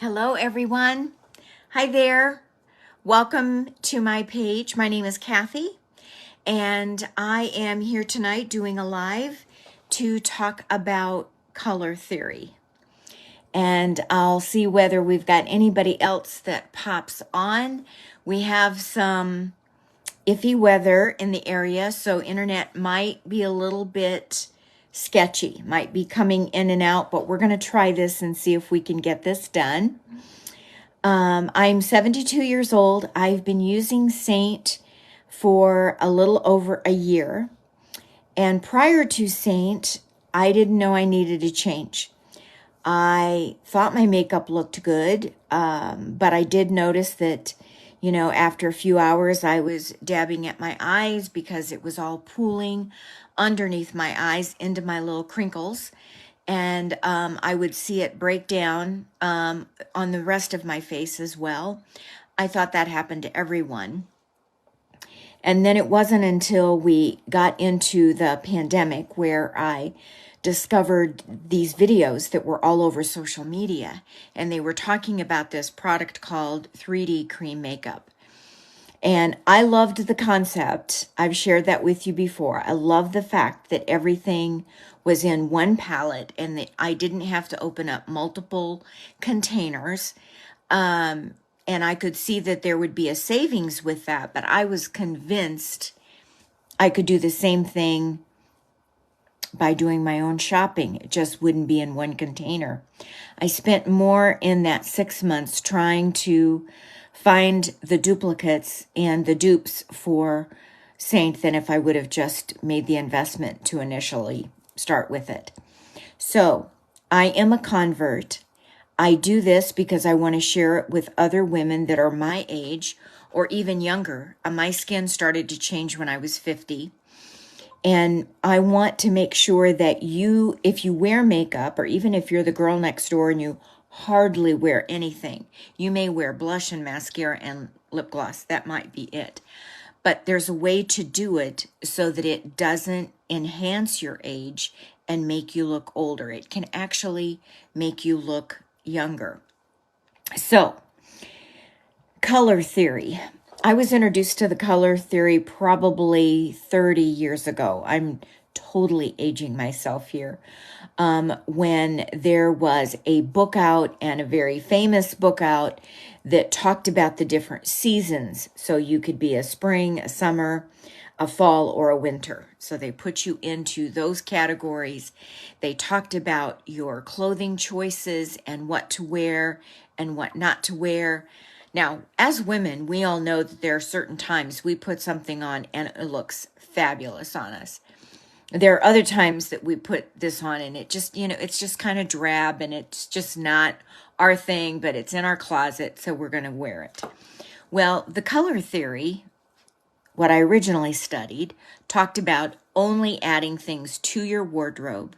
Hello, everyone. Hi there. Welcome to my page. My name is Kathy, and I am here tonight doing a live to talk about color theory. And I'll see whether we've got anybody else that pops on. We have some iffy weather in the area, so internet might be a little bit sketchy, might be coming in and out, but we're going to try this and see if we can get this done. I'm 72 years old. I've been using Saint for a little over a year. And prior to Saint, I didn't know I needed a change. I thought my makeup looked good, but I did notice that, after a few hours, I was dabbing at my eyes because it was all pooling underneath my eyes into my little crinkles. And I would see it break down on the rest of my face as well. I thought that happened to everyone. And then it wasn't until we got into the pandemic where I discovered these videos that were all over social media. And they were talking about this product called 3D cream makeup. And I loved the concept. I've shared that with you before. I love the fact that everything was in one palette and that I didn't have to open up multiple containers. And I could see that there would be a savings with that, but I was convinced I could do the same thing by doing my own shopping. It just wouldn't be in one container. I spent more in that 6 months trying to find the duplicates and the dupes for Saint than if I would have just made the investment to initially start with it. So I am a convert. I do this because I want to share it with other women that are my age or even younger. My skin started to change when I was 50. And I want to make sure that you, if you wear makeup, or even if you're the girl next door and you hardly wear anything, you may wear blush and mascara and lip gloss. That might be it. But there's a way to do it so that it doesn't enhance your age and make you look older. It can actually make you look younger. So, color theory. I was introduced to the color theory probably 30 years ago. I'm totally aging myself here. When there was a book out, and a very famous book out, that talked about the different seasons. So you could be a spring, a summer, a fall, or a winter. So they put you into those categories. They talked about your clothing choices and what to wear and what not to wear. Now, as women, we all know that there are certain times we put something on and it looks fabulous on us. There are other times that we put this on and it just, it's just kind of drab and it's just not our thing, but it's in our closet, so we're going to wear it. Well, the color theory, what I originally studied, talked about only adding things to your wardrobe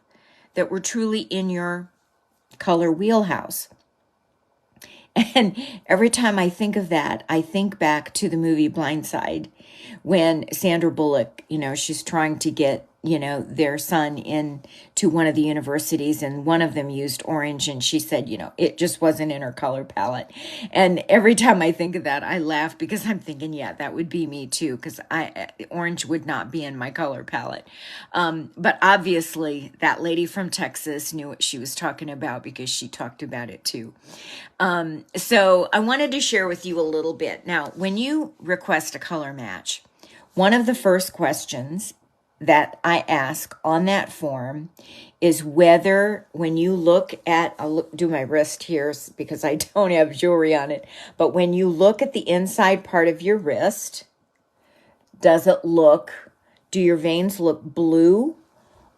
that were truly in your color wheelhouse. And every time I think of that, I think back to the movie Blindside when Sandra Bullock, she's trying to get, their son into one of the universities, and one of them used orange, and she said, it just wasn't in her color palette. And every time I think of that, I laugh because I'm thinking, yeah, that would be me too, because orange would not be in my color palette. But obviously that lady from Texas knew what she was talking about because she talked about it too. So I wanted to share with you a little bit. Now, when you request a color match, one of the first questions that I ask on that form is whether, when you look at, do my wrist here because I don't have jewelry on it, but when you look at the inside part of your wrist, do your veins look blue,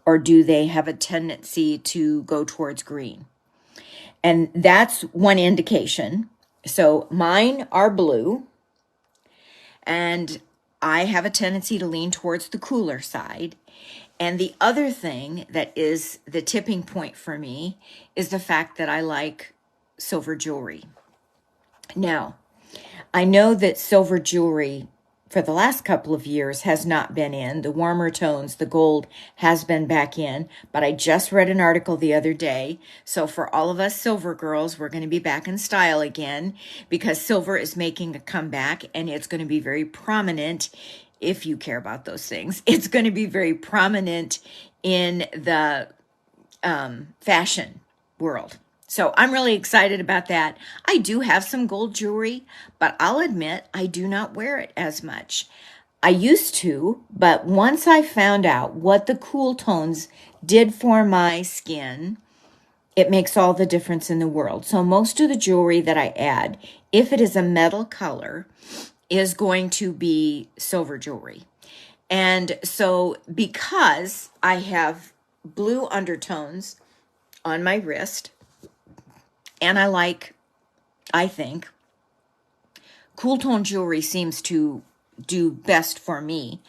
or do they have a tendency to go towards green? And that's one indication. So mine are blue, and I have a tendency to lean towards the cooler side. And the other thing that is the tipping point for me is the fact that I like silver jewelry. Now, I know that silver jewelry for the last couple of years has not been in. The warmer tones, the gold has been back in, but I just read an article the other day. So for all of us silver girls, we're going to be back in style again because silver is making a comeback and it's going to be very prominent. If you care about those things, it's going to be very prominent in the fashion world. So I'm really excited about that. I do have some gold jewelry, but I'll admit I do not wear it as much. I used to, but once I found out what the cool tones did for my skin, it makes all the difference in the world. So most of the jewelry that I add, if it is a metal color, is going to be silver jewelry. And so because I have blue undertones on my wrist, and I think, cool tone jewelry seems to do best for me.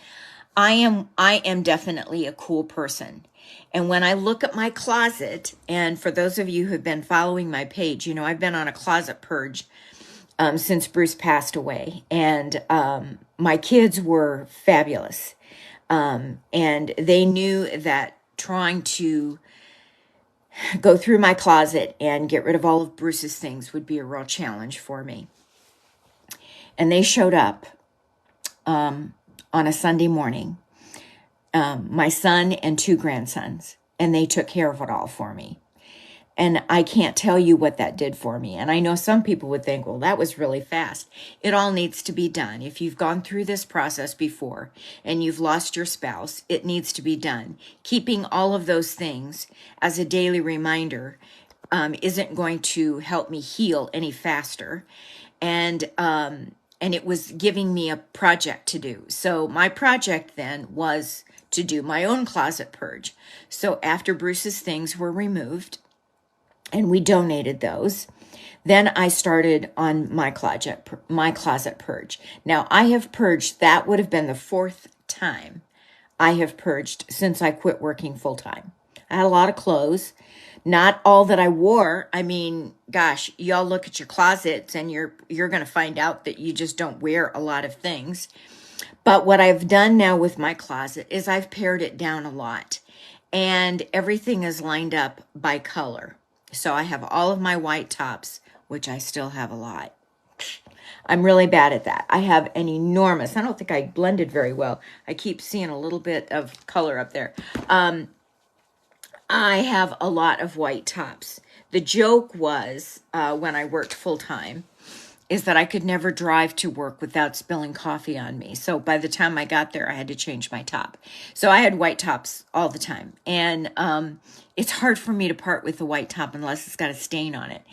I am definitely a cool person. And when I look at my closet, and for those of you who have been following my page, you know, I've been on a closet purge since Bruce passed away. And my kids were fabulous. And they knew that trying to go through my closet and get rid of all of Bruce's things would be a real challenge for me. And they showed up on a Sunday morning, my son and 2 grandsons, and they took care of it all for me. And I can't tell you what that did for me. And I know some people would think, well, that was really fast. It all needs to be done. If you've gone through this process before and you've lost your spouse, it needs to be done. Keeping all of those things as a daily reminder isn't going to help me heal any faster. And it was giving me a project to do. So my project then was to do my own closet purge. So after Bruce's things were removed, and we donated those, then I started on my closet purge. Now I have purged, that would have been the 4th time I have purged since I quit working full time. I had a lot of clothes, not all that I wore. I mean, gosh, y'all look at your closets and you're going to find out that you just don't wear a lot of things. But what I've done now with my closet is I've pared it down a lot, and everything is lined up by color. So I have all of my white tops, which I still have a lot. I'm really bad at that. I have an enormous, I don't think I blended very well. I keep seeing a little bit of color up there. I have a lot of white tops. The joke was, when I worked full time, is that I could never drive to work without spilling coffee on me. So by the time I got there, I had to change my top. So I had white tops all the time. And it's hard for me to part with the white top unless it's got a stain on it,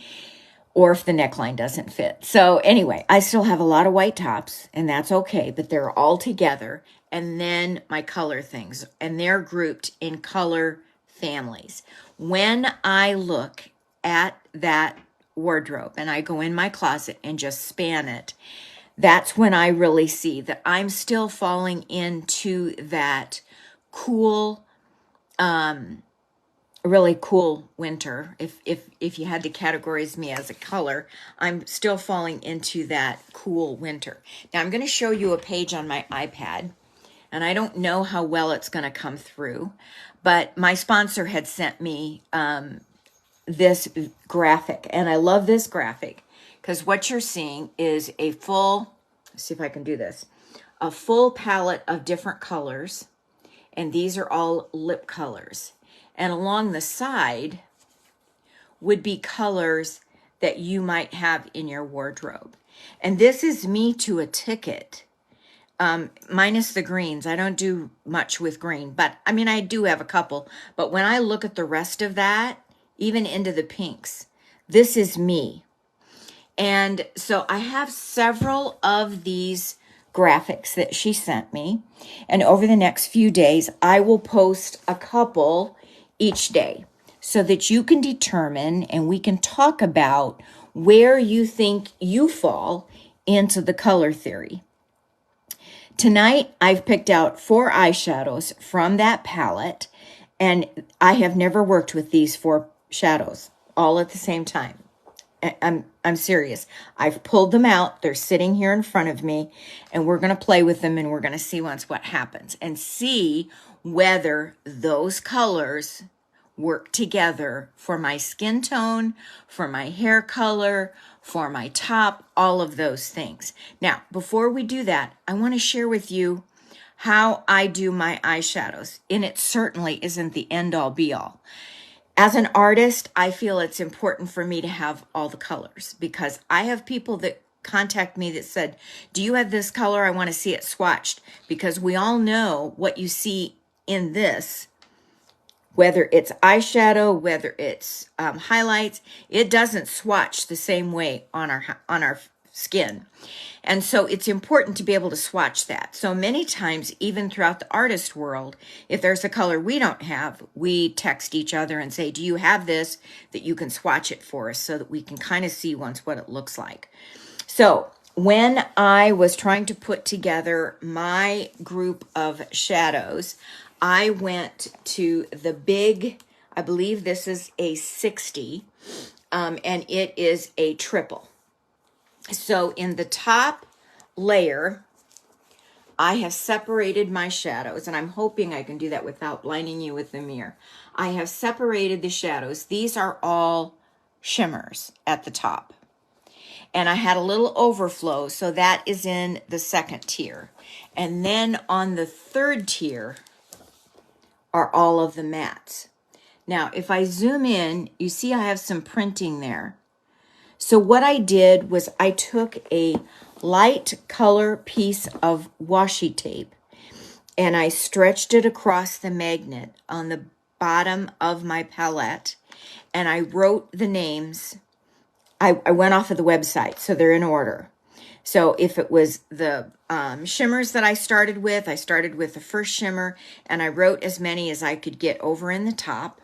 or if the neckline doesn't fit. So anyway, I still have a lot of white tops, and that's okay, but they're all together. And then my color things, and they're grouped in color families. When I look at that wardrobe and I go in my closet and just span it, that's when I really see that I'm still falling into that cool, really cool winter. If you had to categorize me as a color, I'm still falling into that cool winter. Now I'm going to show you a page on my iPad, and I don't know how well it's going to come through, but my sponsor had sent me this graphic, and I love this graphic because what you're seeing is a full, let's see if I can do this, a full palette of different colors, and these are all lip colors. And along the side would be colors that you might have in your wardrobe. And this is me to a ticket, minus the greens. I don't do much with green, but I mean, I do have a couple. But when I look at the rest of that, even into the pinks, this is me. And so I have several of these graphics that she sent me. And over the next few days, I will post a couple each day so that you can determine and we can talk about where you think you fall into the color theory. Tonight, I've picked out 4 eyeshadows from that palette, and I have never worked with these 4 shadows all at the same time. I'm serious. I've pulled them out. They're sitting here in front of me, and we're going to play with them, and we're going to see once what happens and see whether those colors work together for my skin tone, for my hair color, for my top, all of those things. Now, before we do that, I want to share with you how I do my eyeshadows, and it certainly isn't the end-all be-all. As an artist, I feel it's important for me to have all the colors, because I have people that contact me that said, do you have this color? I want to see it swatched, because we all know what you see in this, whether it's eyeshadow, whether it's highlights, it doesn't swatch the same way on our skin. And so it's important to be able to swatch that. So many times, even throughout the artist world, if there's a color we don't have, we text each other and say, do you have this that you can swatch it for us, so that we can kind of see once what it looks like. So when I was trying to put together my group of shadows, I went to the big, I believe this is a 60, and it is a triple. So in the top layer, I have separated my shadows, and I'm hoping I can do that without blinding you with the mirror. I have separated the shadows. These are all shimmers at the top. And I had a little overflow, so that is in the second tier. And then on the third tier are all of the mattes. Now, if I zoom in, you see I have some printing there. So what I did was I took a light color piece of washi tape, and I stretched it across the magnet on the bottom of my palette, and I wrote the names. I went off of the website, so they're in order. So if it was the shimmers that I started with the first shimmer, and I wrote as many as I could get over in the top.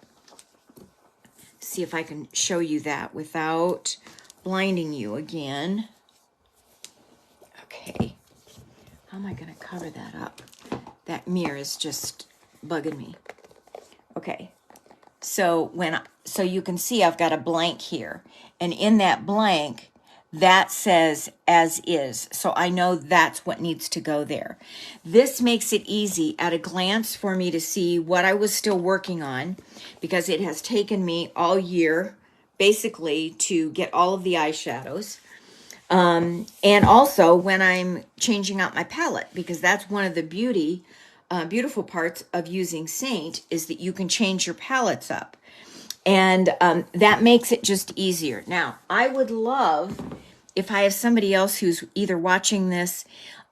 See if I can show you that without blinding you again. Okay, how am I going to cover that up? That mirror is just bugging me. Okay, so so you can see I've got a blank here, and in that blank, that says as is. So I know that's what needs to go there. This makes it easy at a glance for me to see what I was still working on, because it has taken me all year basically to get all of the eyeshadows. And also when I'm changing out my palette, because that's one of the beautiful parts of using Saint, is that you can change your palettes up. And that makes it just easier. Now, I would love if I have somebody else who's either watching this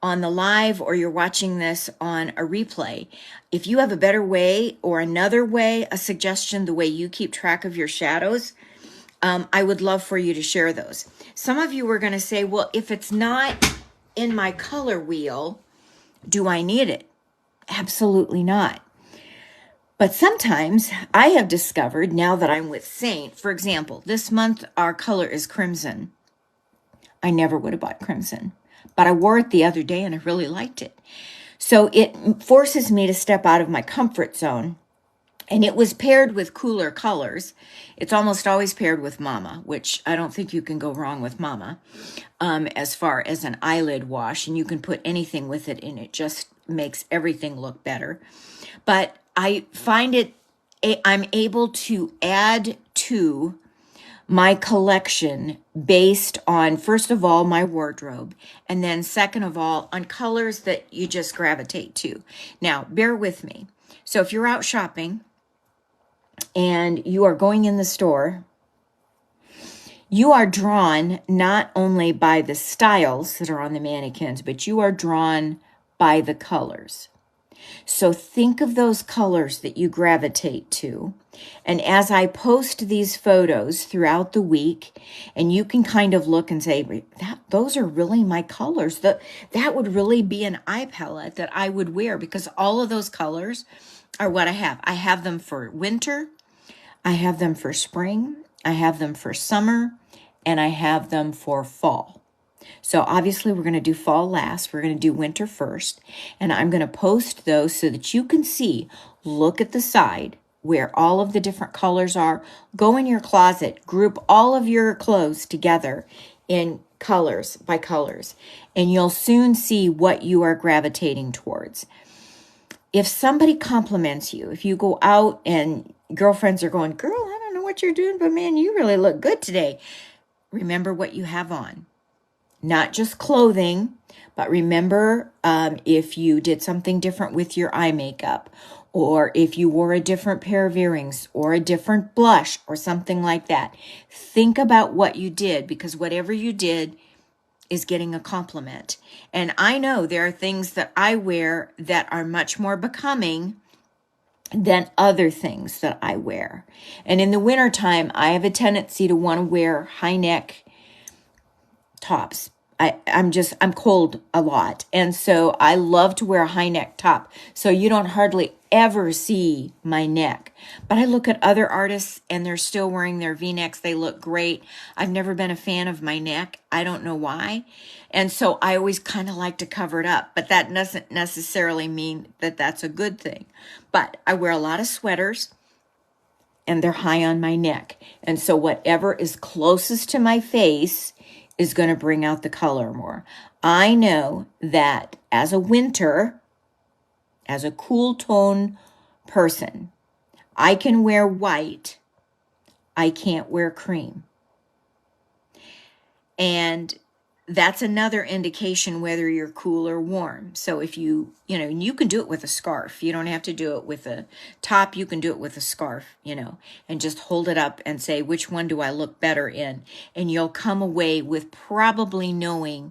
on the live or you're watching this on a replay. If you have a better way or another way, a suggestion, the way you keep track of your shadows, I would love for you to share those. Some of you were going to say, well, if it's not in my color wheel, do I need it? Absolutely not. But sometimes I have discovered, now that I'm with Saint, for example, this month our color is crimson. I never would have bought crimson, but I wore it the other day and I really liked it. So it forces me to step out of my comfort zone. And it was paired with cooler colors. It's almost always paired with Mama, which I don't think you can go wrong with Mama, as far as an eyelid wash. And you can put anything with it, and it just makes everything look better. But I find I'm able to add to my collection based on, first of all, my wardrobe, and then second of all, on colors that you just gravitate to. Now, bear with me. So if you're out shopping and you are going in the store, you are drawn not only by the styles that are on the mannequins, but you are drawn by the colors. So think of those colors that you gravitate to. And as I post these photos throughout the week, and you can kind of look and say, those are really my colors. That would really be an eye palette that I would wear, because all of those colors are what I have. I have them for winter, I have them for spring, I have them for summer, and I have them for fall. So obviously we're going to do fall last. We're going to do winter first. And I'm going to post those so that you can see, look at the side, where all of the different colors are. Go in your closet, group all of your clothes together in colors by colors, and you'll soon see what you are gravitating towards. If somebody compliments you, if you go out and girlfriends are going, girl, I don't know what you're doing, but man, you really look good today. Remember what you have on. Not just clothing, but remember if you did something different with your eye makeup, or if you wore a different pair of earrings or a different blush or something like that. Think about what you did, because whatever you did is getting a compliment. And I know there are things that I wear that are much more becoming than other things that I wear. And in the wintertime, I have a tendency to want to wear high neck tops. I'm cold a lot. And so I love to wear a high neck top. So you don't hardly ever see my neck. But I look at other artists and they're still wearing their V-necks. They look great. I've never been a fan of my neck. I don't know why. And so I always kind of like to cover it up. But that doesn't necessarily mean that that's a good thing. But I wear a lot of sweaters and they're high on my neck. And so whatever is closest to my face is going to bring out the color more. I know that as a winter, as a cool tone person, I can wear white. I can't wear cream. And that's another indication whether you're cool or warm. So if you can do it with a scarf. You don't have to do it with a top. You can do it with a scarf, and just hold it up and say, which one do I look better in? And you'll come away with probably knowing,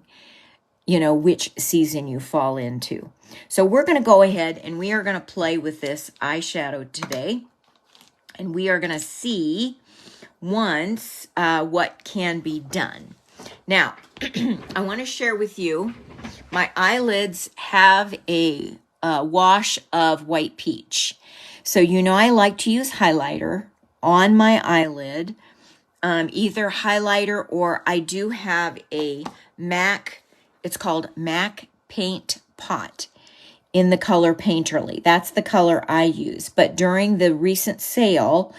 which season you fall into. So we're going to go ahead and we are going to play with this eyeshadow today. And we are going to see once what can be done. Now, I want to share with you, my eyelids have a wash of white peach. So I like to use highlighter on my eyelid, either highlighter or I do have a MAC, it's called MAC Paint Pot in the color Painterly. That's the color I use. But during the recent sale,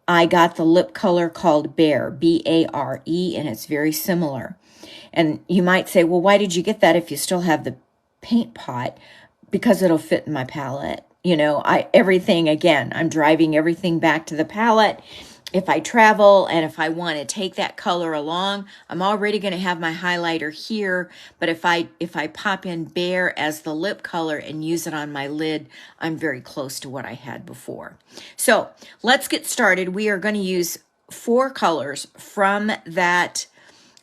I got the lip color called Bare, B-A-R-E, and it's very similar. And you might say, well, why did you get that if you still have the paint pot? Because it'll fit in my palette. I'm driving everything back to the palette. If I travel and if I want to take that color along, I'm already going to have my highlighter here. But if I pop in Bare as the lip color and use it on my lid, I'm very close to what I had before. So let's get started. We are going to use 4 colors from that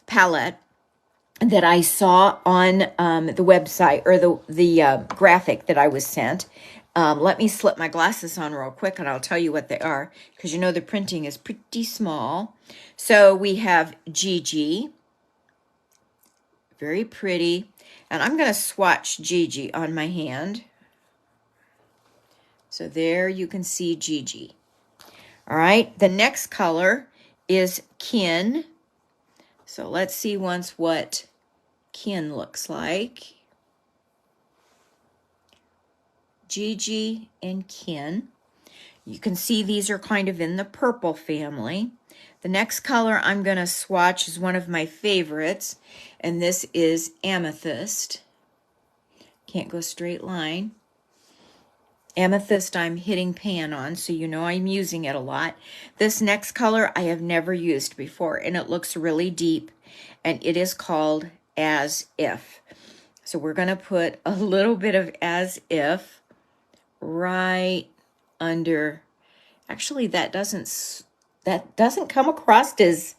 palette that I saw on the website, or the graphic that I was sent. Let me slip my glasses on real quick and I'll tell you what they are, because the printing is pretty small. So we have Gigi, very pretty, and I'm going to swatch Gigi on my hand. So there you can see Gigi. All right, the next color is Kin. So let's see once what Kin looks like. Gigi and Kin. You can see these are kind of in the purple family. The next color I'm going to swatch is one of my favorites, and this is Amethyst. Can't go straight line. Amethyst I'm hitting pan on, so I'm using it a lot. This next color I have never used before, and it looks really deep, and it is called As If. So we're going to put a little bit of As If right under. Actually, that doesn't come across as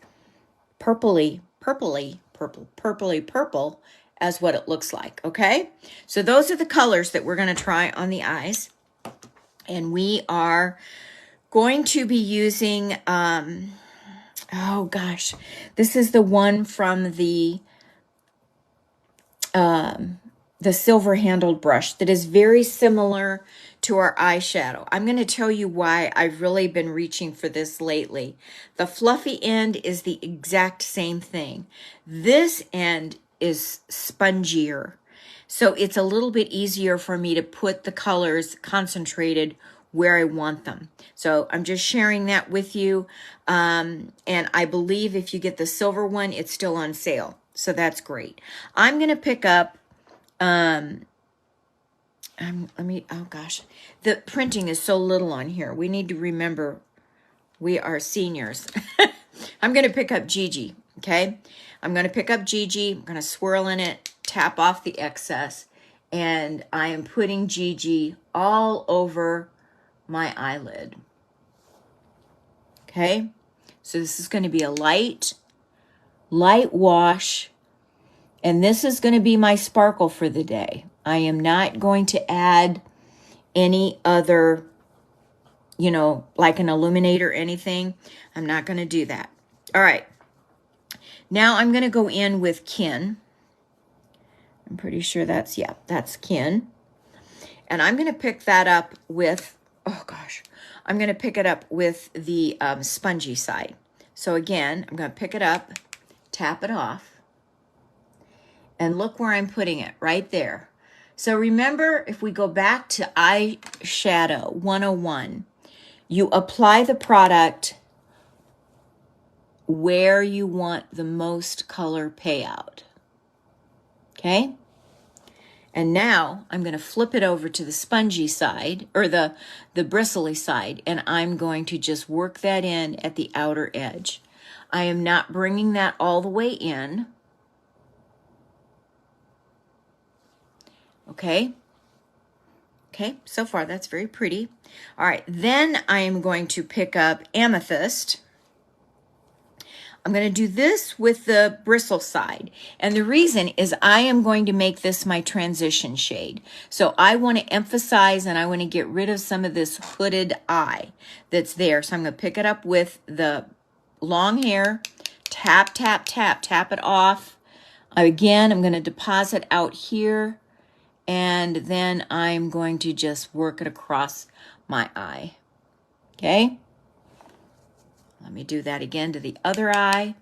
purpley purple as what it looks like. Okay, so those are the colors that we're going to try on the eyes, and we are going to be using oh gosh, this is the one from the silver handled brush that is very similar to our eyeshadow. I'm going to tell you why I've really been reaching for this lately. The fluffy end is the exact same thing. This end is spongier, so it's a little bit easier for me to put the colors concentrated where I want them. So I'm just sharing that with you. And I believe if you get the silver one, it's still on sale. So that's great. I'm going to pick up, oh gosh, the printing is so little on here. We need to remember we are seniors. I'm going to pick up Gigi, okay? I'm going to pick up Gigi. I'm going to swirl in it, tap off the excess, and I am putting Gigi all over my eyelid. Okay? So this is going to be a light wash, and this is going to be my sparkle for the day. I am not going to add any other, you know, like an illuminator or anything. I'm not going to do that. All right. Now I'm going to go in with Kin. I'm pretty sure that's Kin. And I'm going to pick that up with, I'm going to pick it up with the spongy side. So again, I'm going to pick it up, tap it off, and look where I'm putting it, right there. So remember, if we go back to eyeshadow 101, you apply the product where you want the most color payout. Okay? And now I'm going to flip it over to the spongy side, or the bristly side, and I'm going to just work that in at the outer edge. I am not bringing that all the way in. Okay? Okay, so far that's very pretty. All right, then I am going to pick up Amethyst. I'm going to do this with the bristle side. And the reason is I am going to make this my transition shade. So I want to emphasize and I want to get rid of some of this hooded eye that's there. So I'm going to pick it up with the long hair, tap, tap, tap, tap it off. Again, I'm going to deposit out here. And then I'm going to just work it across my eye. Okay? Let me do that again to the other eye.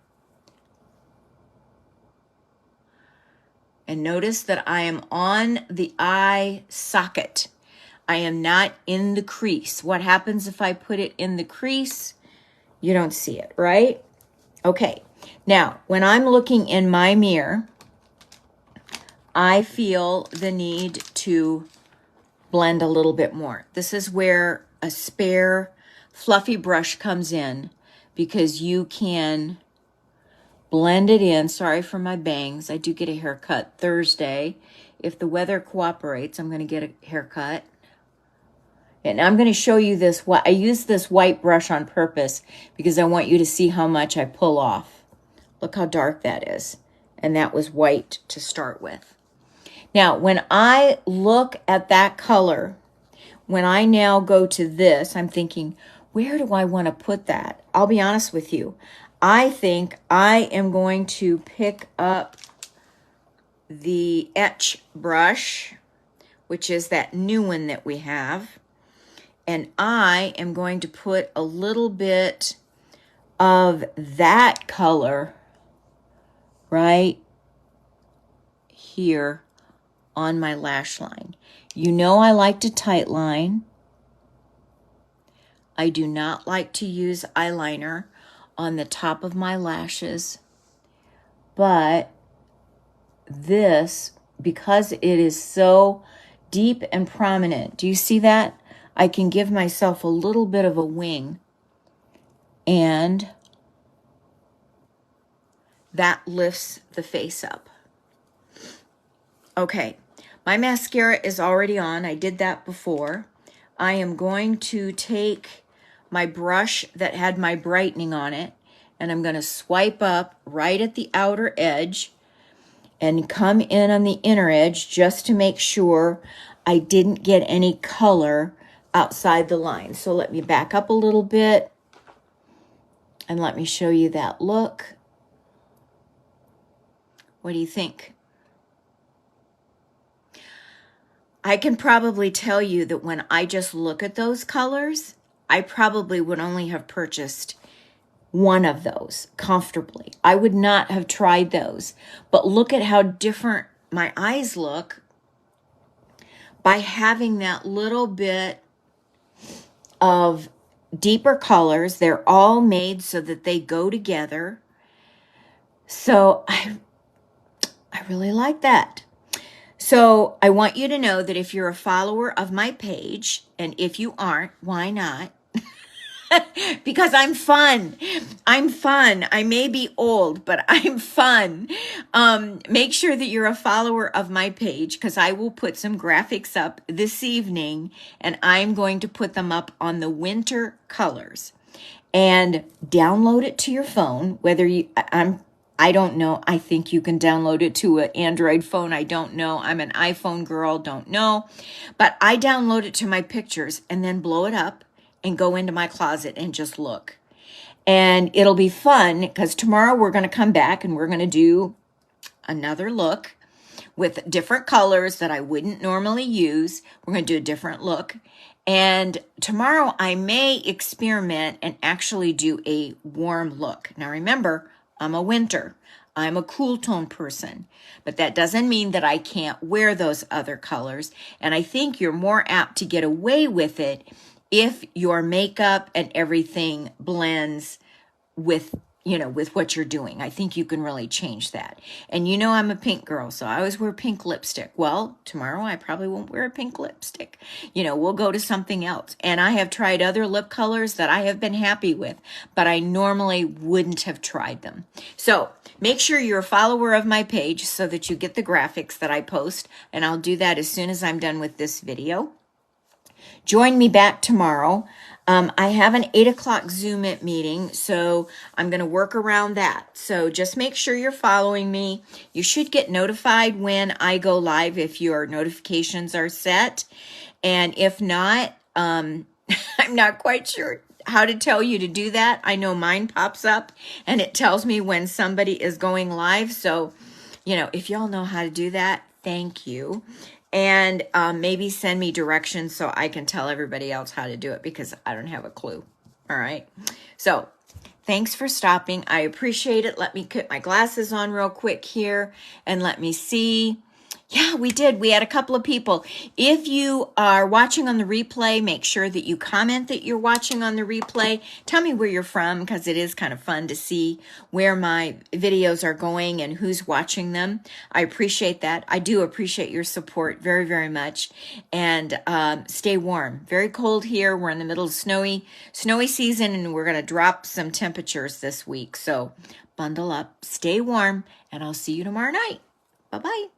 And notice that I am on the eye socket. I am not in the crease. What happens if I put it in the crease? You don't see it, right? Okay. Now, when I'm looking in my mirror, I feel the need to blend a little bit more. This is where a spare fluffy brush comes in, because you can blend it in. Sorry for my bangs. I do get a haircut Thursday. If the weather cooperates, I'm going to get a haircut. And I'm going to show you this. I use this white brush on purpose because I want you to see how much I pull off. Look how dark that is. And that was white to start with. Now, when I look at that color, when I now go to this, I'm thinking, where do I want to put that? I'll be honest with you. I think I am going to pick up the etch brush, which is that new one that we have. And I am going to put a little bit of that color right here on my lash line. You know I like to tight line. I do not like to use eyeliner on the top of my lashes, but this, because it is so deep and prominent, do you see that? I can give myself a little bit of a wing, and that lifts the face up. Okay, my mascara is already on. I did that before. I am going to take my brush that had my brightening on it, and I'm going to swipe up right at the outer edge and come in on the inner edge just to make sure I didn't get any color outside the line. So let me back up a little bit and let me show you that look. What do you think? I can probably tell you that when I just look at those colors, I probably would only have purchased one of those comfortably. I would not have tried those. But look at how different my eyes look by having that little bit of deeper colors. They're all made so that they go together. So I really like that. So I want you to know that if you're a follower of my page, and if you aren't, why not? Because I'm fun. I'm fun. I may be old, but I'm fun. Make sure that you're a follower of my page, because I will put some graphics up this evening, and I'm going to put them up on the winter colors. And download it to your phone, whether I don't know. I think you can download it to an Android phone. I don't know. I'm an iPhone girl. Don't know. But I download it to my pictures and then blow it up and go into my closet and just look. And it'll be fun, because tomorrow we're going to come back and we're going to do another look with different colors that I wouldn't normally use. We're going to do a different look. And tomorrow I may experiment and actually do a warm look. Now remember, I'm a winter. I'm a cool tone person, but that doesn't mean that I can't wear those other colors. And I think you're more apt to get away with it if your makeup and everything blends with what you're doing. I think you can really change that. And I'm a pink girl, so I always wear pink lipstick. Well, tomorrow I probably won't wear a pink lipstick. We'll go to something else. And I have tried other lip colors that I have been happy with, but I normally wouldn't have tried them. So make sure you're a follower of my page so that you get the graphics that I post. And I'll do that as soon as I'm done with this video. Join me back tomorrow. I have an 8 o'clock Zoom meeting, so I'm going to work around that. So just make sure you're following me. You should get notified when I go live if your notifications are set. And if not, I'm not quite sure how to tell you to do that. I know mine pops up and it tells me when somebody is going live. So, if y'all know how to do that, thank you. And maybe send me directions so I can tell everybody else how to do it, because I don't have a clue. All right. So thanks for stopping. I appreciate it. Let me put my glasses on real quick here and let me see. Yeah, we did. We had a couple of people. If you are watching on the replay, make sure that you comment that you're watching on the replay. Tell me where you're from, because it is kind of fun to see where my videos are going and who's watching them. I appreciate that. I do appreciate your support very, very much. And stay warm. Very cold here. We're in the middle of snowy season, and we're going to drop some temperatures this week. So bundle up, stay warm, and I'll see you tomorrow night. Bye-bye.